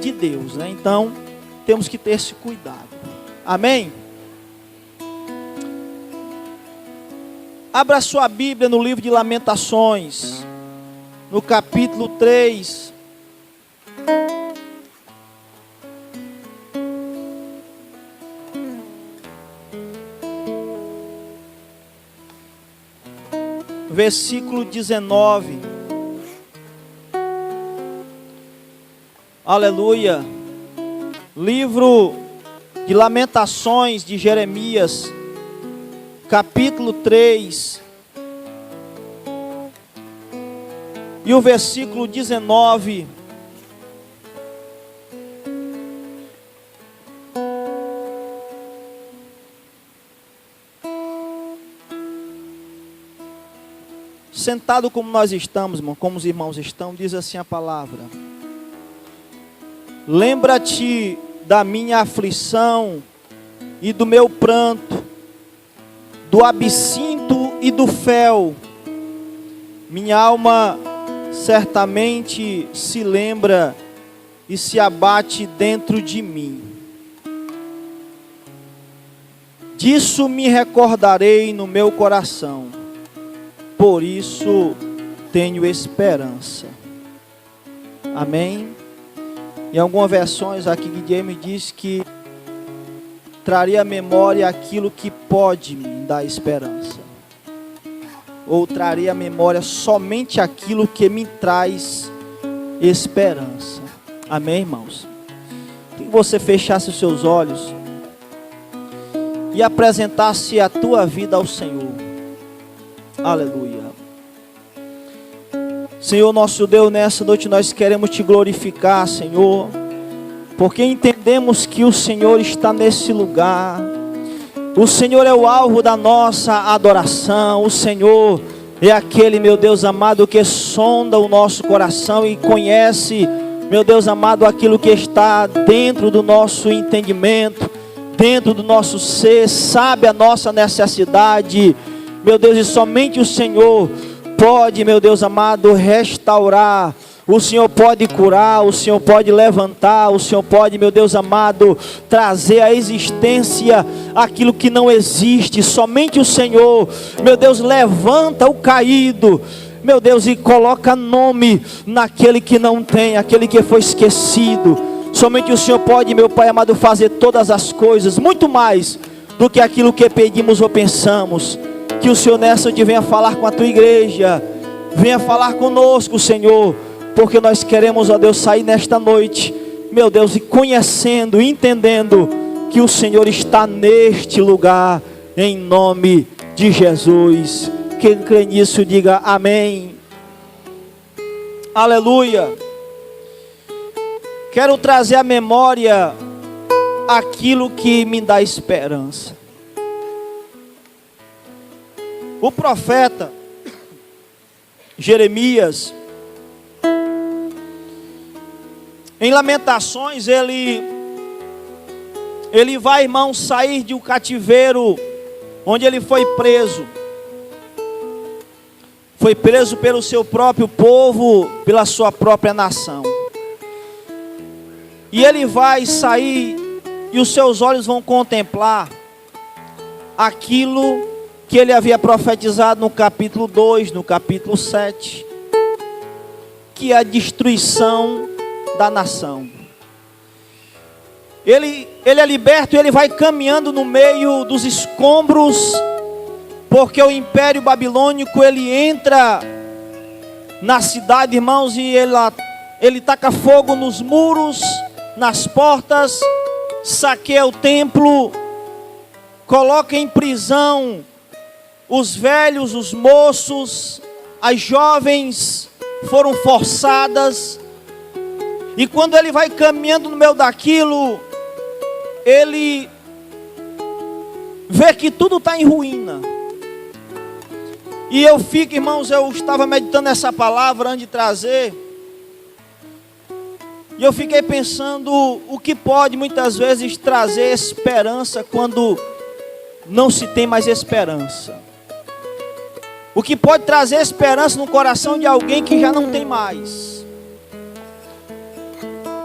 de Deus, né? Então, temos que ter esse cuidado. Amém? Abra sua Bíblia no livro de Lamentações, no capítulo 3. Versículo 19. Aleluia. Livro de Lamentações de Jeremias, capítulo 3. E o versículo 19. Sentado como nós estamos, irmão, como os irmãos estão, diz assim a palavra: lembra-te da minha aflição e do meu pranto, do absinto e do fel. Minha alma certamente se lembra e se abate dentro de mim. Disso me recordarei no meu coração, por isso tenho esperança. Amém? Em algumas versões aqui, Guilherme diz que traria à memória aquilo que pode me dar esperança. Ou traria à memória somente aquilo que me traz esperança. Amém, irmãos? Que você fechasse os seus olhos e apresentasse a tua vida ao Senhor. Aleluia. Senhor nosso Deus, nessa noite nós queremos te glorificar, Senhor, porque entendemos que o Senhor está nesse lugar. O Senhor é o alvo da nossa adoração. O Senhor é aquele, meu Deus amado, que sonda o nosso coração e conhece, meu Deus amado, aquilo que está dentro do nosso entendimento, dentro do nosso ser, sabe a nossa necessidade, meu Deus, e somente o Senhor pode, meu Deus amado, restaurar. O Senhor pode curar, o Senhor pode levantar, o Senhor pode, meu Deus amado, trazer à existência aquilo que não existe. Somente o Senhor, meu Deus, levanta o caído, meu Deus, e coloca nome naquele que não tem, aquele que foi esquecido. Somente o Senhor pode, meu Pai amado, fazer todas as coisas, muito mais do que aquilo que pedimos ou pensamos. Que o Senhor nessa noite venha falar com a tua igreja, venha falar conosco, Senhor, porque nós queremos, ó Deus, sair nesta noite, meu Deus, e conhecendo, entendendo que o Senhor está neste lugar, em nome de Jesus. Quem crê nisso, diga amém. Aleluia. Quero trazer à memória aquilo que me dá esperança. O profeta Jeremias, em Lamentações, ele vai, irmão, sair de um cativeiro onde ele foi preso. Foi preso pelo seu próprio povo, pela sua própria nação. E ele vai sair e os seus olhos vão contemplar aquilo que ele havia profetizado no capítulo 2, no capítulo 7, que é a destruição da nação. Ele é liberto e ele vai caminhando no meio dos escombros, porque o Império Babilônico, ele entra na cidade, irmãos, e ele taca fogo nos muros, nas portas, saqueia o templo, coloca em prisão os velhos, os moços, as jovens foram forçadas. E quando ele vai caminhando no meio daquilo, ele vê que tudo está em ruína. E eu fico, irmãos, eu estava meditando essa palavra antes de trazer, e eu fiquei pensando o que pode muitas vezes trazer esperança quando não se tem mais esperança. O que pode trazer esperança no coração de alguém que já não tem mais.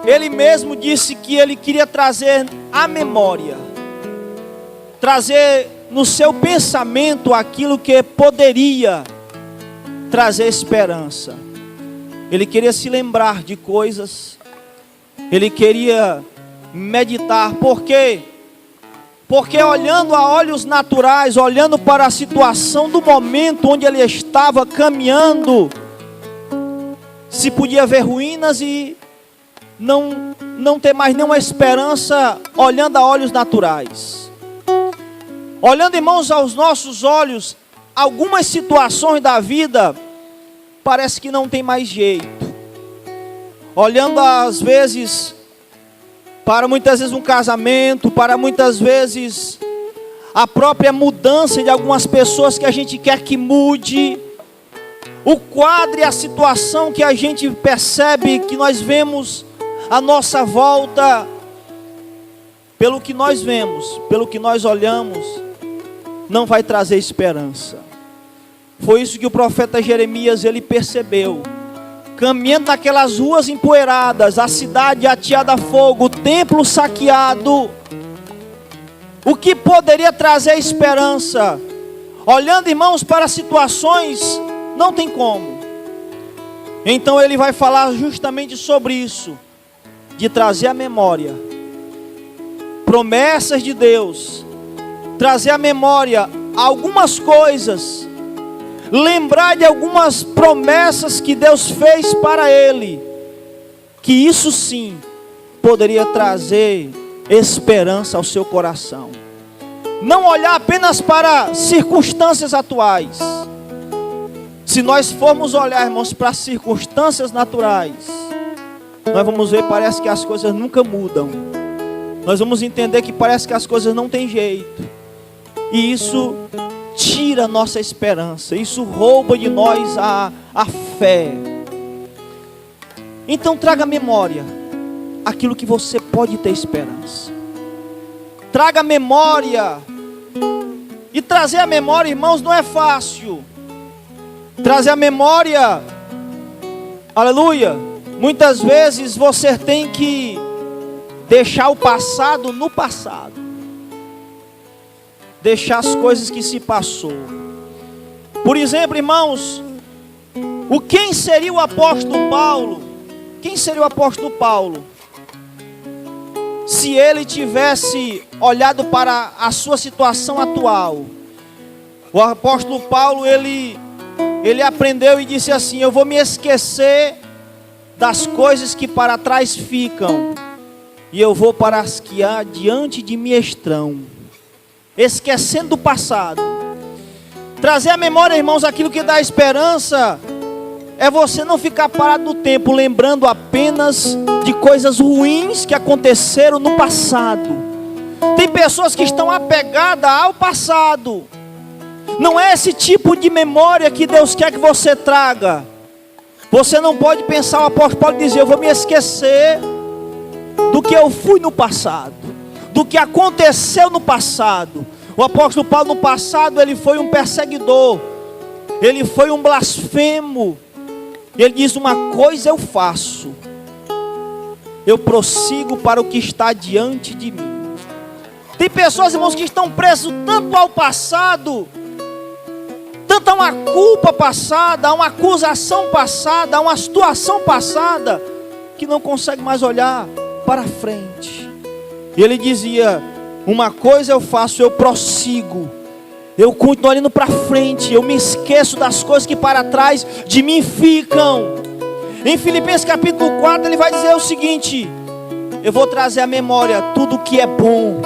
ele mesmo disse que ele queria trazer à memória, trazer no seu pensamento aquilo que poderia trazer esperança. Ele queria se lembrar de coisas, ele queria meditar. Por quê? Porque olhando a olhos naturais, olhando para a situação do momento onde ele estava caminhando, se podia ver ruínas e não ter mais nenhuma esperança, olhando a olhos naturais. Olhando, irmãos, aos nossos olhos, algumas situações da vida parece que não tem mais jeito. Olhando às vezes para muitas vezes um casamento, para muitas vezes a própria mudança de algumas pessoas que a gente quer que mude, o quadro e a situação que a gente percebe, que nós vemos à nossa volta, pelo que nós vemos, pelo que nós olhamos, não vai trazer esperança. Foi isso que o profeta Jeremias, ele percebeu. Caminhando naquelas ruas empoeiradas, a cidade ateada a fogo, o templo saqueado, o que poderia trazer esperança? Olhando, irmãos, para situações, não tem como. Então ele vai falar justamente sobre isso, de trazer à memória promessas de Deus, trazer à memória algumas coisas, lembrar de algumas promessas que Deus fez para ele, que isso sim poderia trazer esperança ao seu coração. Não olhar apenas para circunstâncias atuais. Se nós formos olhar, irmãos, para circunstâncias naturais, nós vamos ver, parece que as coisas nunca mudam. Nós vamos entender que parece que as coisas não têm jeito. E isso tira a nossa esperança, isso rouba de nós a fé. Então traga à memória aquilo que você pode ter esperança. Traga à memória. E trazer à memória, irmãos, não é fácil. Trazer à memória, aleluia, muitas vezes você tem que deixar o passado no passado. Deixar as coisas que se passou. Por exemplo, irmãos, quem seria o apóstolo Paulo? Quem seria o apóstolo Paulo? Se ele tivesse olhado para a sua situação atual. O apóstolo Paulo, ele aprendeu e disse assim: eu vou me esquecer das coisas que para trás ficam, e eu vou para as que há diante de mim estão. Esquecendo do passado. Trazer à memória, irmãos, aquilo que dá esperança é você não ficar parado no tempo, lembrando apenas de coisas ruins que aconteceram no passado. Tem pessoas que estão apegadas ao passado. Não é esse tipo de memória que Deus quer que você traga. Você não pode pensar, o apóstolo Paulo dizer: eu vou me esquecer do que eu fui no passado, do que aconteceu no passado. O apóstolo Paulo no passado, ele foi um perseguidor, ele foi um blasfemo. Ele diz: uma coisa eu faço, eu prossigo para o que está diante de mim. Tem pessoas, irmãos, que estão presos tanto ao passado, tanto a uma culpa passada, a uma acusação passada, a uma situação passada, que não consegue mais olhar para frente. E ele dizia: uma coisa eu faço, eu prossigo, eu continuo olhando para frente, eu me esqueço das coisas que para trás de mim ficam. Em Filipenses capítulo 4 ele vai dizer o seguinte: eu vou trazer à memória tudo que é bom,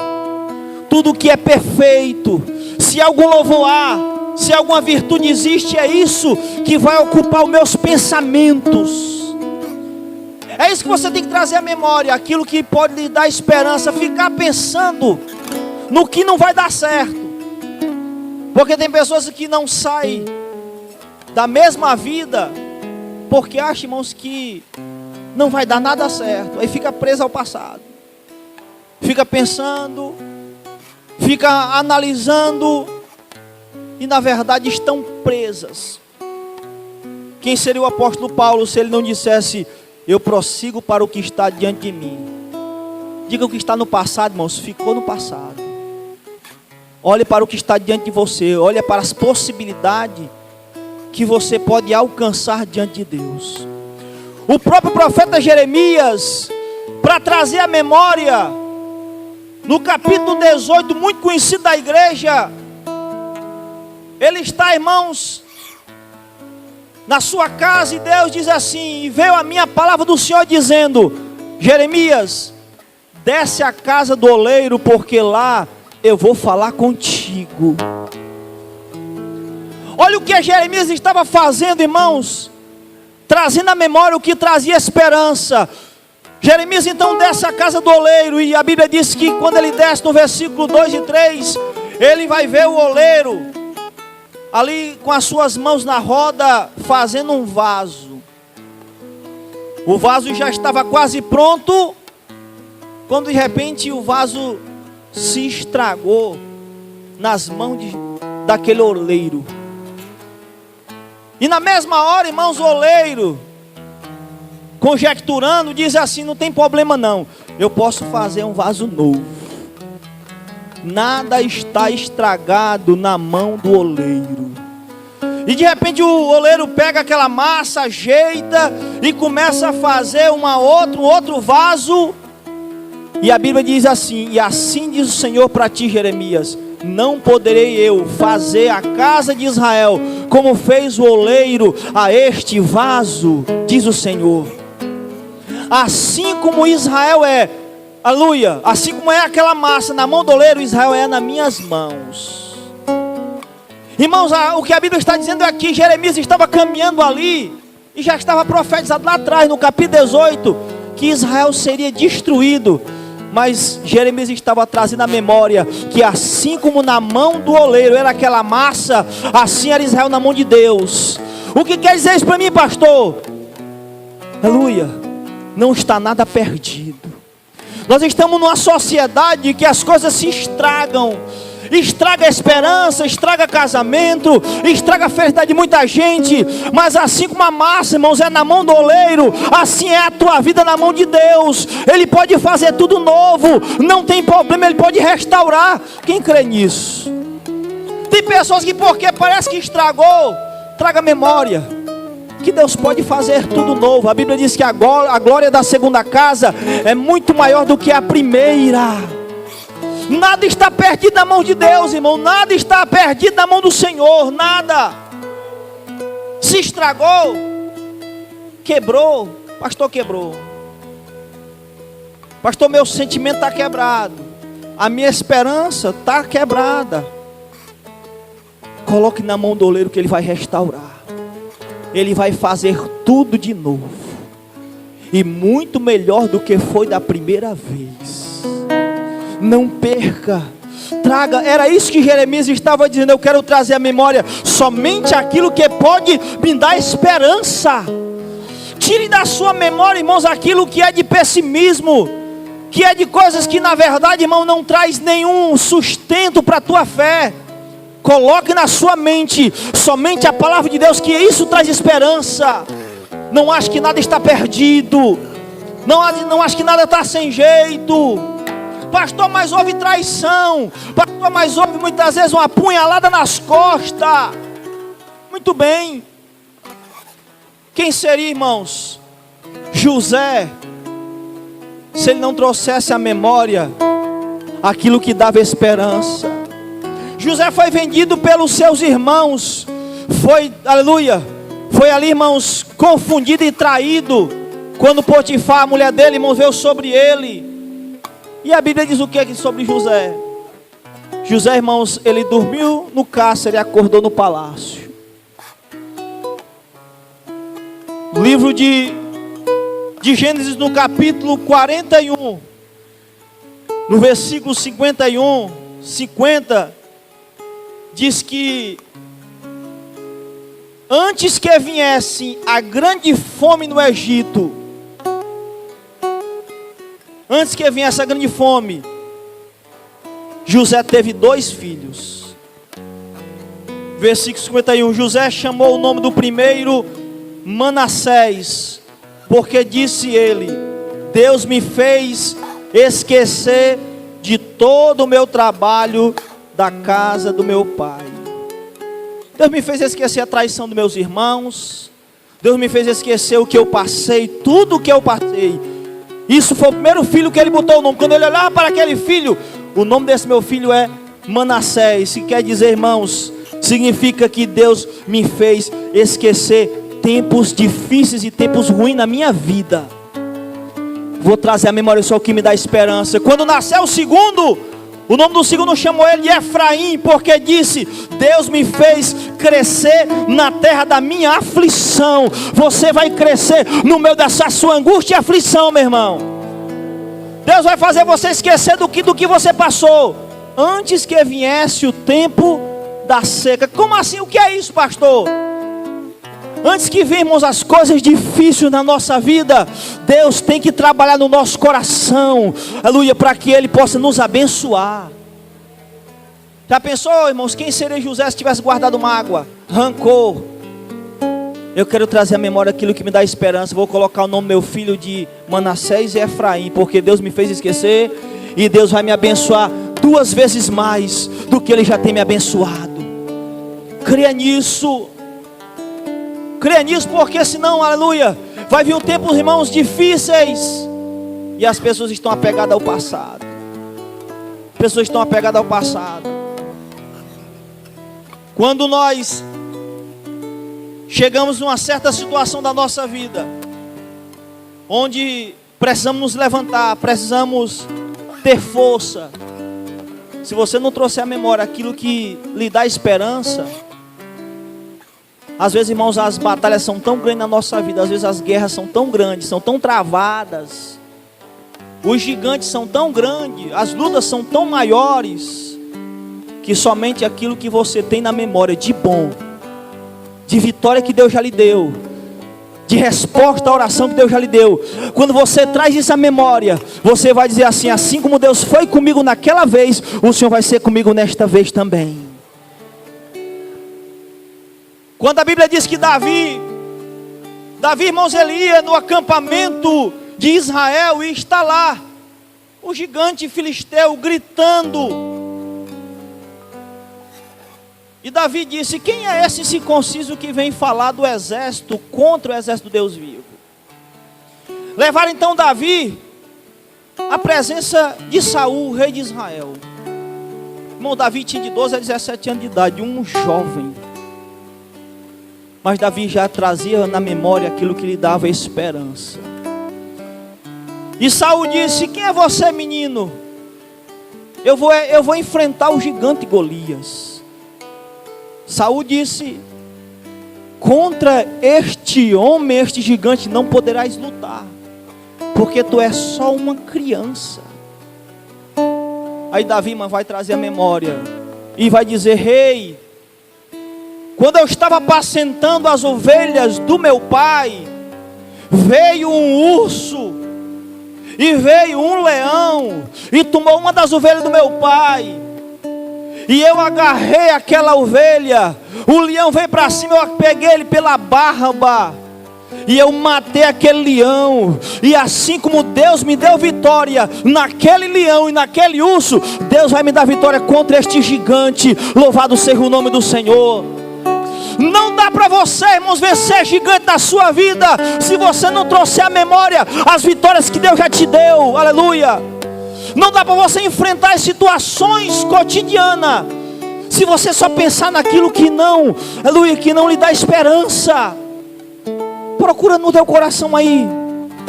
tudo que é perfeito. Se algum louvor há, se alguma virtude existe, é isso que vai ocupar os meus pensamentos. É isso que você tem que trazer à memória, aquilo que pode lhe dar esperança. Ficar pensando no que não vai dar certo. Porque tem pessoas que não saem da mesma vida porque acham, irmãos, que não vai dar nada certo. Aí fica preso ao passado, fica pensando, fica analisando, e na verdade estão presas. Quem seria o apóstolo Paulo se ele não dissesse: eu prossigo para o que está diante de mim. Diga o que está no passado, irmãos, ficou no passado. Olhe para o que está diante de você, olhe para as possibilidades que você pode alcançar diante de Deus. O próprio profeta Jeremias, para trazer a memória, no capítulo 18, muito conhecido da igreja, ele está, irmãos, na sua casa, e Deus diz assim: e veio a minha palavra do Senhor dizendo: Jeremias, desce à casa do oleiro, porque lá eu vou falar contigo. Olha o que Jeremias estava fazendo, irmãos, trazendo à memória o que trazia esperança. Jeremias então desce à casa do oleiro, e a Bíblia diz que quando ele desce no versículo 2 e 3, ele vai ver o oleiro ali com as suas mãos na roda, fazendo um vaso. O vaso já estava quase pronto, quando de repente o vaso se estragou nas mãos daquele oleiro. E na mesma hora, irmãos, o oleiro, conjecturando, diz assim: não tem problema não, eu posso fazer um vaso novo. Nada está estragado na mão do oleiro. E de repente o oleiro pega aquela massa, ajeita e começa a fazer um outro vaso. E a Bíblia diz assim: e assim diz o Senhor para ti, Jeremias: não poderei eu fazer a casa de Israel como fez o oleiro a este vaso, diz o Senhor. Assim como Israel é, aleluia, assim como é aquela massa na mão do oleiro, Israel é nas minhas mãos. Irmãos, o que a Bíblia está dizendo é que Jeremias estava caminhando ali, e já estava profetizado lá atrás, no capítulo 18, que Israel seria destruído. Mas Jeremias estava trazendo a memória que assim como na mão do oleiro era aquela massa, assim era Israel na mão de Deus. O que quer dizer isso para mim, pastor? Aleluia, não está nada perdido. Nós estamos numa sociedade que as coisas se estragam. Estraga a esperança, estraga casamento, estraga a felicidade de muita gente. Mas assim como a massa, irmãos, é na mão do oleiro, assim é a tua vida na mão de Deus. Ele pode fazer tudo novo, não tem problema, Ele pode restaurar. Quem crê nisso? Tem pessoas que porque parece que estragou, traga memória que Deus pode fazer tudo novo. A Bíblia diz que a glória da segunda casa é muito maior do que a primeira. Nada está perdido na mão de Deus, irmão. Nada está perdido na mão do Senhor. Nada. Se estragou, quebrou, pastor, quebrou. Pastor, meu sentimento está quebrado, a minha esperança está quebrada. Coloque na mão do oleiro que Ele vai restaurar. Ele vai fazer tudo de novo, e muito melhor do que foi da primeira vez. Não perca, traga. Era isso que Jeremias estava dizendo: eu quero trazer à memória somente aquilo que pode me dar esperança. Tire da sua memória, irmãos, aquilo que é de pessimismo, que é de coisas que na verdade, irmão, não traz nenhum sustento para a tua fé. Coloque na sua mente somente a palavra de Deus, que isso traz esperança. Não ache que nada está perdido, não ache que nada está sem jeito. Pastor, mas houve traição. Pastor, mas houve muitas vezes uma punhalada nas costas. Muito bem. Quem seria, irmãos, José, se ele não trouxesse à memória aquilo que dava esperança? José foi vendido pelos seus irmãos. Foi, aleluia, foi ali, irmãos, confundido e traído. Quando Potifar, a mulher dele, irmãos, veio sobre ele. E a Bíblia diz o que sobre José? José, irmãos, ele dormiu no cárcere e acordou no palácio. Livro de Gênesis, no capítulo 41, no versículo 51, 50, diz que antes que viesse a grande fome no Egito, antes que vinha essa grande fome, José teve 2 filhos. Versículo 51. José chamou o nome do primeiro Manassés, porque disse ele: Deus me fez esquecer de todo o meu trabalho da casa do meu pai. Deus me fez esquecer a traição dos meus irmãos. Deus me fez esquecer o que eu passei, tudo o que eu passei. Isso foi o primeiro filho que ele botou o nome. Quando ele olhava para aquele filho, o nome desse meu filho é Manassés. Se quer dizer, irmãos, significa que Deus me fez esquecer tempos difíceis e tempos ruins na minha vida. Vou trazer a memória só o que me dá esperança. Quando nasceu o segundo, o nome do segundo chamou ele de Efraim, porque disse: Deus me fez crescer na terra da minha aflição. Você vai crescer no meio dessa sua angústia e aflição, meu irmão. Deus vai fazer você esquecer do que você passou, antes que viesse o tempo da seca. Como assim? O que é isso, pastor? Antes que vemos as coisas difíceis na nossa vida, Deus tem que trabalhar no nosso coração, aleluia, para que Ele possa nos abençoar. Já pensou, irmãos, quem seria José se tivesse guardado mágoa, rancor? Eu quero trazer à memória aquilo que me dá esperança. Vou colocar o nome do meu filho de Manassés e Efraim, porque Deus me fez esquecer, e Deus vai me abençoar 2 vezes mais do que Ele já tem me abençoado. Creia nisso. Creia nisso, porque senão, aleluia, vai vir um tempo, irmãos, difíceis, e as pessoas estão apegadas ao passado. Pessoas estão apegadas ao passado. Quando nós chegamos numa certa situação da nossa vida, onde precisamos nos levantar, precisamos ter força, se você não trouxer à memória aquilo que lhe dá esperança, às vezes, irmãos, as batalhas são tão grandes na nossa vida, às vezes as guerras são tão grandes, são tão travadas, os gigantes são tão grandes, as lutas são tão maiores, que somente aquilo que você tem na memória de bom, de vitória que Deus já lhe deu, de resposta à oração que Deus já lhe deu, quando você traz isso à memória, você vai dizer assim: assim como Deus foi comigo naquela vez, o Senhor vai ser comigo nesta vez também. Quando a Bíblia diz que Davi, irmãos, ele ia no acampamento de Israel e está lá o gigante filisteu gritando. E Davi disse: quem é esse incircunciso que vem falar do exército contra o exército do Deus vivo? Levaram então Davi à presença de Saul, rei de Israel. Irmão, Davi tinha de 12 a 17 anos de idade, um jovem. Mas Davi já trazia na memória aquilo que lhe dava esperança. E Saul disse: quem é você, menino? Eu vou enfrentar o gigante Golias. Saul disse: contra este homem, este gigante, não poderás lutar, porque tu és só uma criança. Aí Davi vai trazer a memória e vai dizer: rei, quando eu estava apacentando as ovelhas do meu pai, veio um urso, e veio um leão, e tomou uma das ovelhas do meu pai, e eu agarrei aquela ovelha, o leão veio para cima, eu peguei ele pela barba, e eu matei aquele leão, e assim como Deus me deu vitória naquele leão e naquele urso, Deus vai me dar vitória contra este gigante. Louvado seja o nome do Senhor. Não dá para você, irmãos, vencer gigante da sua vida se você não trouxer à memória as vitórias que Deus já te deu. Aleluia. Não dá para você enfrentar as situações cotidianas se você só pensar naquilo que não, aleluia, que não lhe dá esperança. Procura no teu coração aí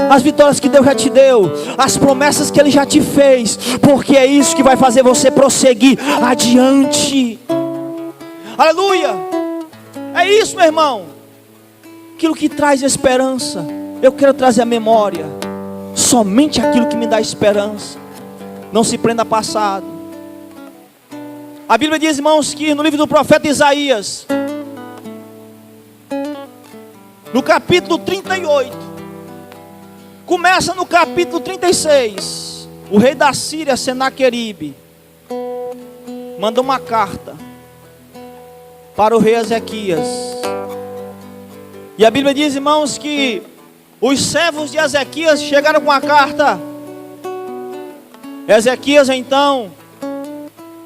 as vitórias que Deus já te deu, as promessas que Ele já te fez, porque é isso que vai fazer você prosseguir adiante. Aleluia. É isso, meu irmão, aquilo que traz esperança. Eu quero trazer a memória somente aquilo que me dá esperança. Não se prenda a passado. A Bíblia diz, irmãos, que no livro do profeta Isaías, no capítulo 38, começa no capítulo 36, o rei da Síria, Senaqueribe, manda uma carta para o rei Ezequias. E a Bíblia diz, irmãos, que Os servos de Ezequias chegaram com a carta. Ezequias então,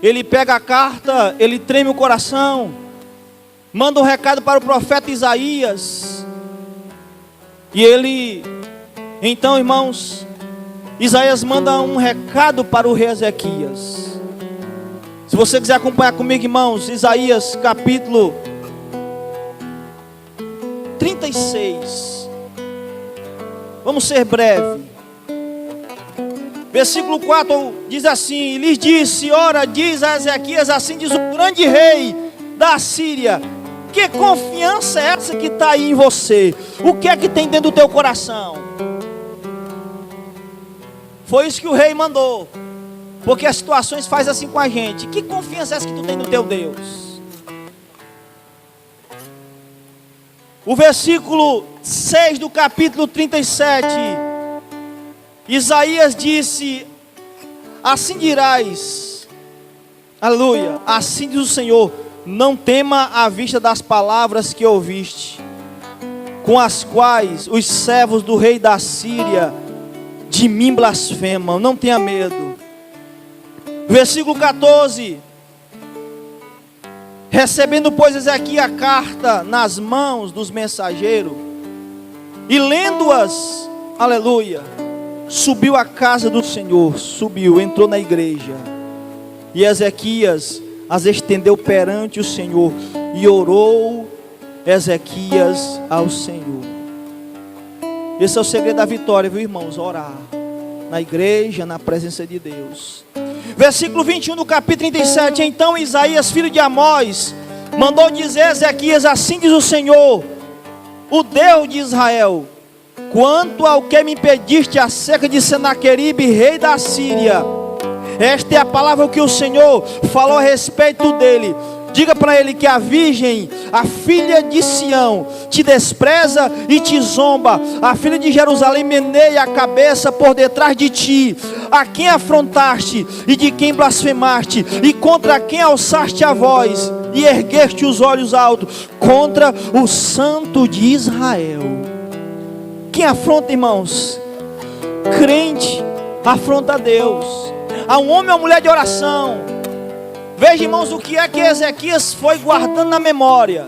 ele pega a carta, ele treme o coração, manda um recado para o profeta Isaías. E ele, então irmãos, Isaías manda um recado para o rei Ezequias. Se você quiser acompanhar comigo, irmãos, Isaías capítulo 36. Vamos ser breve. Versículo 4 diz assim: e lhes disse, ora, diz a Ezequias, assim diz o grande rei da Síria: que confiança é essa que está aí em você? O que é que tem dentro do teu coração? Foi isso que o rei mandou, porque as situações fazem assim com a gente. Que confiança é essa que tu tem no teu Deus? O versículo 6 do capítulo 37, Isaías disse: assim dirás, aleluia, assim diz o Senhor, não tema à vista das palavras que ouviste, com as quais os servos do rei da Síria de mim blasfemam, não tenha medo. Versículo 14, recebendo pois Ezequias a carta nas mãos dos mensageiros, e lendo-as, aleluia, subiu à casa do Senhor, entrou na igreja, e Ezequias as estendeu perante o Senhor, e orou Ezequias ao Senhor. Esse é o segredo da vitória, viu, irmãos? Orar na igreja, na presença de Deus. Versículo 21 do capítulo 37, então Isaías, filho de Amós, mandou dizer a Ezequias, assim diz o Senhor, o Deus de Israel: quanto ao que me pediste acerca de Senaqueribe, rei da Síria, esta é a palavra que o Senhor falou a respeito dele. Diga para ele que a virgem, a filha de Sião, te despreza e te zomba. A filha de Jerusalém meneia a cabeça por detrás de ti. A quem afrontaste e de quem blasfemaste, e contra quem alçaste a voz e ergueste os olhos altos, contra o Santo de Israel. Quem afronta, irmãos? Crente afronta a Deus. A um homem ou mulher de oração. Veja, irmãos, o que é que Ezequias foi guardando na memória.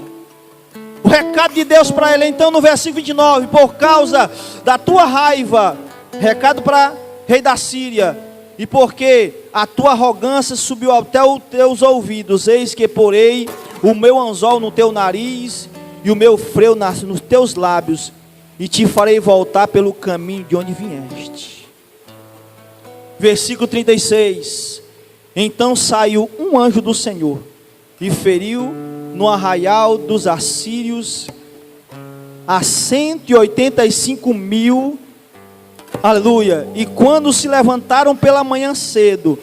O recado de Deus para ele. Então no versículo 29, por causa da tua raiva, recado para rei da Síria, e porque a tua arrogância subiu até os teus ouvidos, eis que porei o meu anzol no teu nariz e o meu freio nos teus lábios, e te farei voltar pelo caminho de onde vieste. Versículo 36. Então saiu um anjo do Senhor e feriu no arraial dos assírios a 185.000, aleluia. E quando se levantaram pela manhã cedo,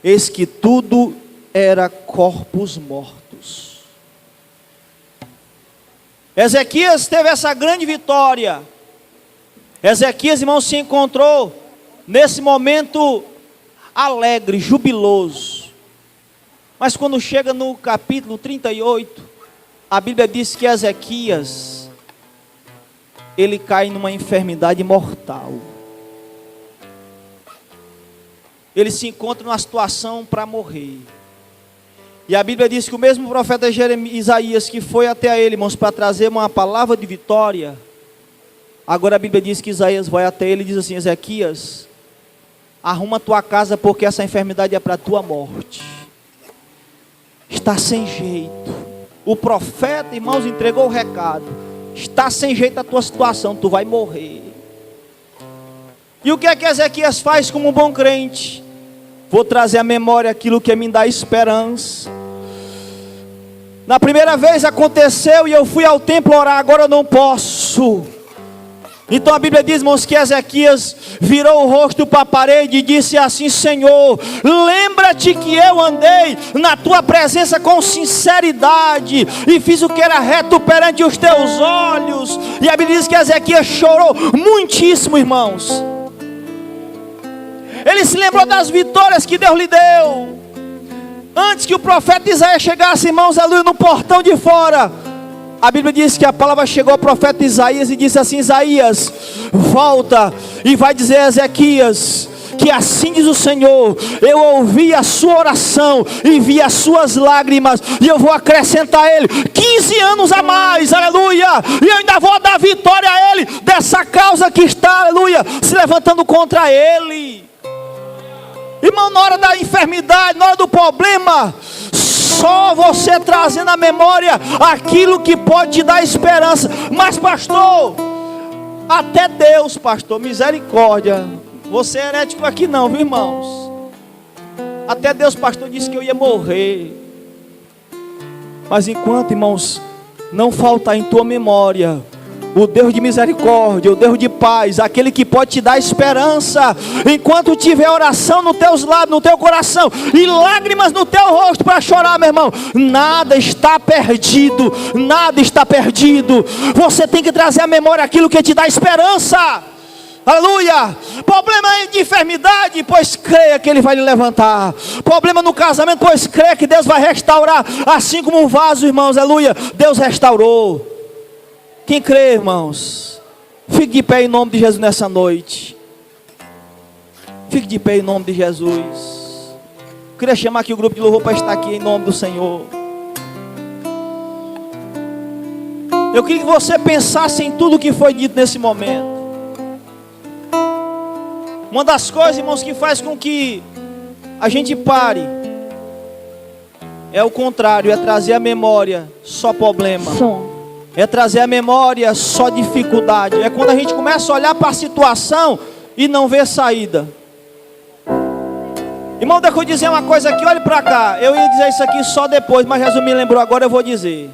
eis que tudo era corpos mortos. Ezequias teve essa grande vitória. Ezequias, irmão, se encontrou nesse momento alegre, jubiloso. Mas quando chega no capítulo 38, a Bíblia diz que Ezequias, ele cai numa enfermidade mortal. Ele se encontra numa situação para morrer. E a Bíblia diz que o mesmo profeta Isaías, que foi até ele, irmãos, para trazer uma palavra de vitória, agora a Bíblia diz que Isaías vai até ele e diz assim: Ezequias, arruma a tua casa, porque essa enfermidade é para a tua morte. Está sem jeito. O profeta, irmãos, entregou o recado. Está sem jeito a tua situação, tu vai morrer. E o que é que Ezequias faz como um bom crente? Vou trazer à memória aquilo que me dá esperança. Na primeira vez aconteceu e eu fui ao templo orar, agora eu não posso. Então a Bíblia diz, irmãos, que Ezequias virou o rosto para a parede e disse assim: Senhor, lembra-te que eu andei na tua presença com sinceridade e fiz o que era reto perante os teus olhos. E a Bíblia diz que Ezequias chorou muitíssimo, irmãos. Ele se lembrou das vitórias que Deus lhe deu. Antes que o profeta Isaías chegasse, irmãos, ali no portão de fora, A Bíblia diz que a palavra chegou ao profeta Isaías e disse assim: Isaías, volta e vai dizer a Ezequias, que assim diz o Senhor, eu ouvi a sua oração e vi as suas lágrimas, e eu vou acrescentar a ele 15 anos a mais, aleluia, e eu ainda vou dar vitória a ele, dessa causa que está, aleluia, se levantando contra ele. Irmão, na hora da enfermidade, na hora do problema, só você trazendo à memória aquilo que pode te dar esperança. Mas pastor, até Deus, pastor, misericórdia, você é herético aqui não, viu, irmãos? Até Deus, pastor, disse que eu ia morrer. Mas enquanto, irmãos, não faltar em tua memória o Deus de misericórdia, o Deus de paz, aquele que pode te dar esperança, enquanto tiver oração nos teus lábios, no teu coração, e lágrimas no teu rosto para chorar, meu irmão, nada está perdido, nada está perdido. Você tem que trazer à memória aquilo que te dá esperança. Aleluia. Problema de enfermidade, pois creia que Ele vai lhe levantar. Problema no casamento, pois creia que Deus vai restaurar. Assim como um vaso, irmãos, aleluia, Deus restaurou. Quem crê, irmãos, fique de pé em nome de Jesus nessa noite. Fique de pé em nome de Jesus. Eu queria chamar aqui o grupo de louvor para estar aqui em nome do Senhor. Eu queria que você pensasse em tudo que foi dito nesse momento. Uma das coisas, irmãos, que faz com que a gente pare é o contrário, é trazer à memória só problema. É trazer à memória só dificuldade. É quando a gente começa a olhar para a situação e não vê saída. Irmão, deixa eu dizer uma coisa aqui, olhe para cá. Eu ia dizer isso aqui só depois, mas Jesus me lembrou agora, eu vou dizer.